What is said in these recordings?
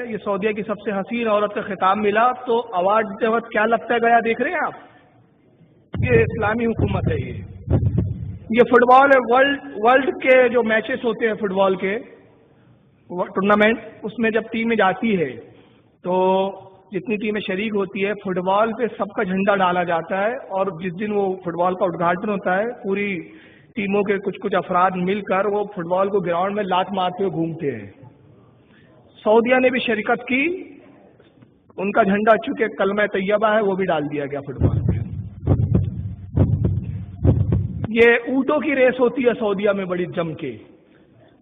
یہ سعودیہ کی سب سے حسین عورت کا خطاب ملا تو اوارڈ دیتے وقت کیا لگتا ہے گیا دیکھ رہے ہیں آپ؟ یہ اسلامی حکومت ہے. یہ فٹ بال ہے. ورلڈ کے جو میچز ہوتے ہیں فٹ بال کے ٹورنامنٹ، اس میں جب ٹیمیں جاتی ہے تو جتنی ٹیمیں شریک ہوتی ہے فٹ بال پہ سب کا جھنڈا ڈالا جاتا ہے، اور جس دن وہ فٹ بال کا ادگھاٹن ہوتا ہے پوری ٹیموں کے کچھ افراد مل کر وہ فٹ بال کو گراؤنڈ میں لات مارتے ہوئے گھومتے ہیں. سعودیہ نے بھی شرکت کی، ان کا جھنڈا چونکہ کلمہ طیبہ ہے وہ بھی ڈال دیا گیا فٹ بال پہ. یہ اونٹوں کی ریس ہوتی ہے سعودیہ میں بڑی جم کے،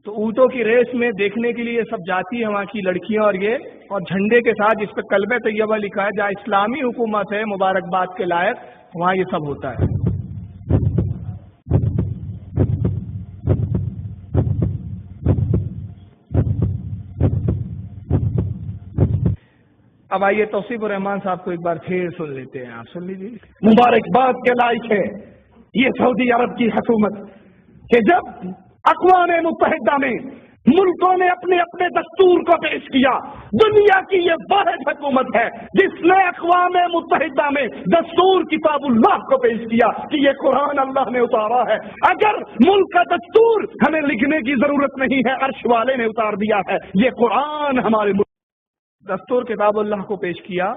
تو اونٹوں کی ریس میں دیکھنے کے لیے سب جاتی ہیں وہاں کی لڑکیاں، اور جھنڈے کے ساتھ جس پہ کلمہ طیبہ لکھا ہے، جہاں اسلامی حکومت ہے مبارکباد کے لائق، وہاں یہ سب ہوتا ہے. اب آئیے توصیف الرحمان صاحب کو ایک بار پھر سن لیتے ہیں. آپ سن لیجیے. مبارکباد کے لائق ہے یہ سعودی عرب کی حکومت کہ جب اقوام متحدہ میں ملکوں نے اپنے اپنے دستور کو پیش کیا. دنیا کی یہ واحد حکومت ہے جس نے اقوام متحدہ میں دستور کتاب اللہ کو پیش کیا کہ یہ قرآن اللہ نے اتارا ہے. اگر ملک کا دستور ہمیں لکھنے کی ضرورت نہیں ہے، عرش والے نے اتار دیا ہے. یہ قرآن ہمارے دستور کتاب اللہ کو پیش کیا.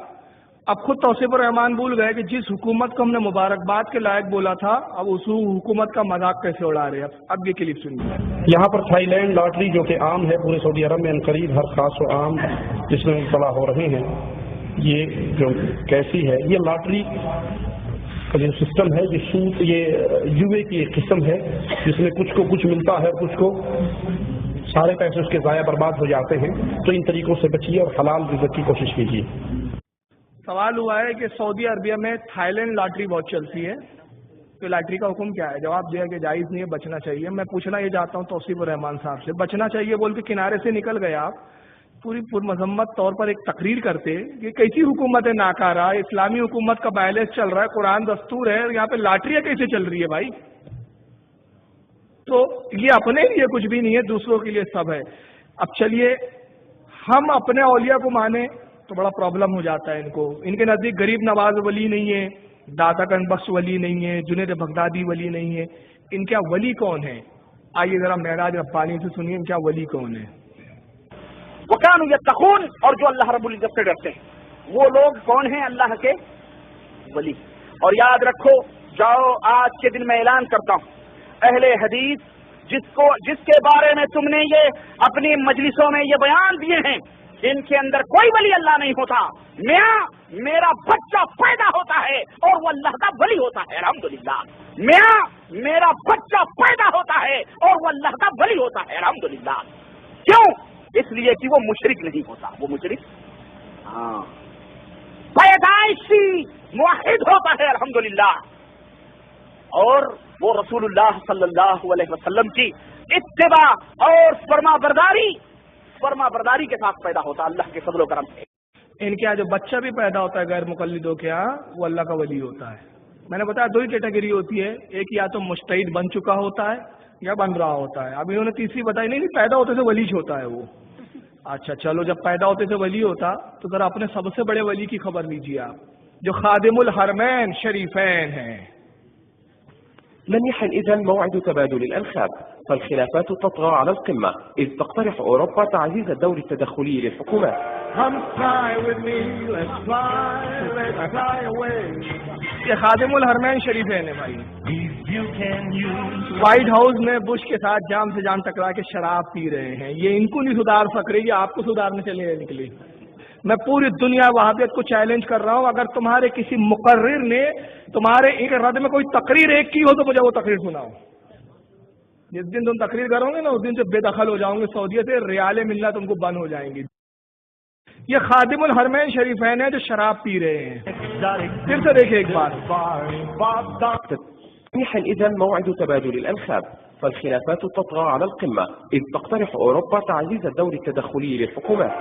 اب خود توصیف الرحمان بھول گئے کہ جس حکومت کو ہم نے مبارکباد کے لائق بولا تھا، اب اس حکومت کا مذاق کیسے اڑا رہے ہیں. اب یہ کلپ سنیے. یہاں پر تھائی لینڈ لاٹری جو کہ عام ہے پورے سعودی عرب میں، عنقریب ہر خاص و عام جس میں مبتلا ہو رہے ہیں. یہ جو کیسی ہے یہ لاٹری کا جو سسٹم ہے، یہ سود، یہ یو اے کی ایک قسم ہے جس میں کچھ کو کچھ ملتا ہے، کچھ کو سارے پیسے اس کے ضائع برباد ہو جاتے ہیں. تو ان طریقوں سے بچیے اور حلال رزق کی کوشش کیجیے. سوال ہوا ہے کہ سعودی عربیہ میں تھائی لینڈ لاٹری بہت چلتی ہے، تو لاٹری کا حکم کیا ہے؟ جواب دیا کہ جائز نہیں ہے، بچنا چاہیے. میں پوچھنا یہ چاہتا ہوں توصیف الرحمان صاحب سے، بچنا چاہیے بول کے کنارے سے نکل گئے آپ، پوری پرمذمت طور پر ایک تقریر کرتے کہ کیسی حکومت ہے ناکارہ، اسلامی حکومت کا بیلنس چل رہا ہے، قرآن دستور ہے، یہاں پہ لاٹریاں کیسے چل رہی ہے بھائی؟ تو یہ اپنے لیے کچھ بھی نہیں ہے، دوسروں کے لیے سب ہے. اب چلیے ہم اپنے اولیاء کو مانیں تو بڑا پرابلم ہو جاتا ہے ان کو. ان کے نزدیک غریب نواز ولی نہیں ہے، داتا گنج بخش ولی نہیں ہے، جنید بغدادی ولی نہیں ہے. ان کیا ولی کون ہے؟ آئیے ذرا معراج ربانی سے سنیے ان کیا ولی کون ہے. وَكَانُوا يَتَّقُونَ، اور جو اللہ رب العزت سے ڈرتے ہیں وہ لوگ کون ہیں؟ اللہ کے ولی. اور یاد رکھو، جاؤ آج کے دن میں اعلان کرتا ہوں، اہل حدیث جس کے بارے میں تم نے یہ اپنی مجلسوں میں یہ بیان دیے ہیں، ان کے اندر کوئی ولی اللہ نہیں ہوتا. میرا بچہ پیدا ہوتا ہے اور وہ اللہ کا ولی ہوتا ہے. الحمدللہ. میرا بچہ پیدا ہوتا ہے اور وہ اللہ کا ولی ہوتا ہے. الحمدللہ. کیوں؟ اس لیے کہ وہ مشرک نہیں ہوتا. وہ مشرک پیدائشی موحد ہوتا ہے. الحمدللہ. اور وہ رسول اللہ صلی اللہ علیہ وسلم کی اتباع اور فرما برداری کے ساتھ پیدا ہوتا اللہ کے فضل و کرم سے. ان کے یہاں جو بچہ بھی پیدا ہوتا ہے غیر مقلدوں کے یہاں، وہ اللہ کا ولی ہوتا ہے. میں نے بتایا 2 ہی کیٹیگری ہوتی ہے، ایک یا تو مجتہد بن چکا ہوتا ہے یا بن رہا ہوتا ہے. اب انہوں نے تیسری بتائی نہیں، پیدا ہوتے سے ولی ہوتا ہے وہ. اچھا چلو، جب پیدا ہوتے سے ولی ہوتا تو ذرا اپنے سب سے بڑے ولی کی خبر لیجیے آپ، جو خادم الحرمین شریفین ہیں. لم يحن إذن موعد تبادل الألقاب، فالخلافات تطغى على القمة إذ تقترح أوروبا تعزيز الدور التدخلي للحكومات. یہ خادم الحرمین شریفین ہے بھائی. وائٹ ہاؤس میں بش کے ساتھ جام سے جام ٹکرا کے شراب پی رہے ہیں. یہ ان کو نہیں سدھار سک رہی، یہ آپ کو سدھارنے چلے نکلی. میں پوری دنیا وہابیت کو چیلنج کر رہا ہوں، اگر تمہارے کسی مقرر نے تمہارے ایک رد میں کوئی تقریر ایک کی ہو تو مجھے وہ تقریر سناؤ. جس دن تم تقریر کرو گے نا اس دن سے بے دخل ہو جاؤں گے سعودیہ سے، ریال ملنا تم کو بند ہو جائیں گی. یہ خادم الحرمین شریفین ہیں جو شراب پی رہے ہیں. پھر سے دیکھیں ایک بار. يحن إذن موعد تبادل الألقاب، فالخلافات تطغى على القمة إذ تقترح أوروبا تعزيز الدور التدخلي للحكومات.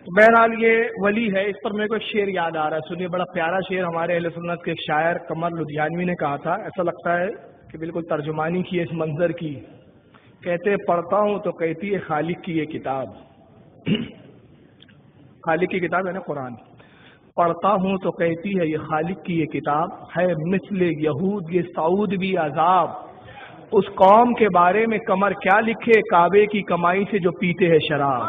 بہرحال یہ ولی ہے. اس پر میرے کو ایک شعر یاد آ رہا ہے، سنیے. بڑا پیارا شعر ہمارے اہل سنت کے ایک شاعر قمر لدھیانوی نے کہا تھا. ایسا لگتا ہے کہ بالکل ترجمانی کی اس منظر کی کہتے پڑھتا ہوں تو کہتی ہے خالق کی یہ کتاب، خالق کی کتاب ہے نا قرآن، پڑھتا ہوں تو کہتی ہے یہ خالق کی یہ کتاب ہے مثل یہود یہ سعود بھی عذاب، اس قوم کے بارے میں قمر کیا لکھے کعبے کی کمائی سے جو پیتے ہیں شراب۔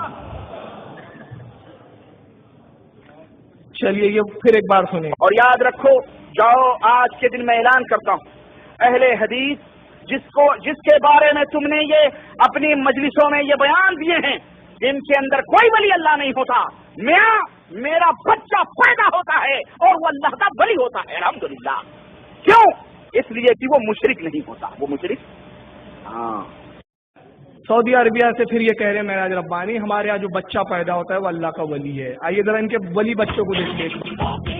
چلیے یہ پھر ایک بار سنیں۔ اور یاد رکھو، جاؤ آج کے دن میں اعلان کرتا ہوں، اہل حدیث جس کے بارے میں تم نے یہ اپنی مجلسوں میں یہ بیان دیے ہیں، جن کے اندر کوئی ولی اللہ نہیں ہوتا، میرا بچہ پیدا ہوتا ہے اور وہ اللہ کا ولی ہوتا ہے، الحمدللہ۔ کیوں؟ اس لیے کہ وہ مشرک نہیں ہوتا، وہ مشرک سعودی عربیہ سے پھر یہ کہہ رہے ہیں معراج ربانی ہمارے یہاں جو بچہ پیدا ہوتا ہے وہ اللہ کا ولی ہے۔ آئیے ذرا ان کے ولی بچوں کو دیکھیے۔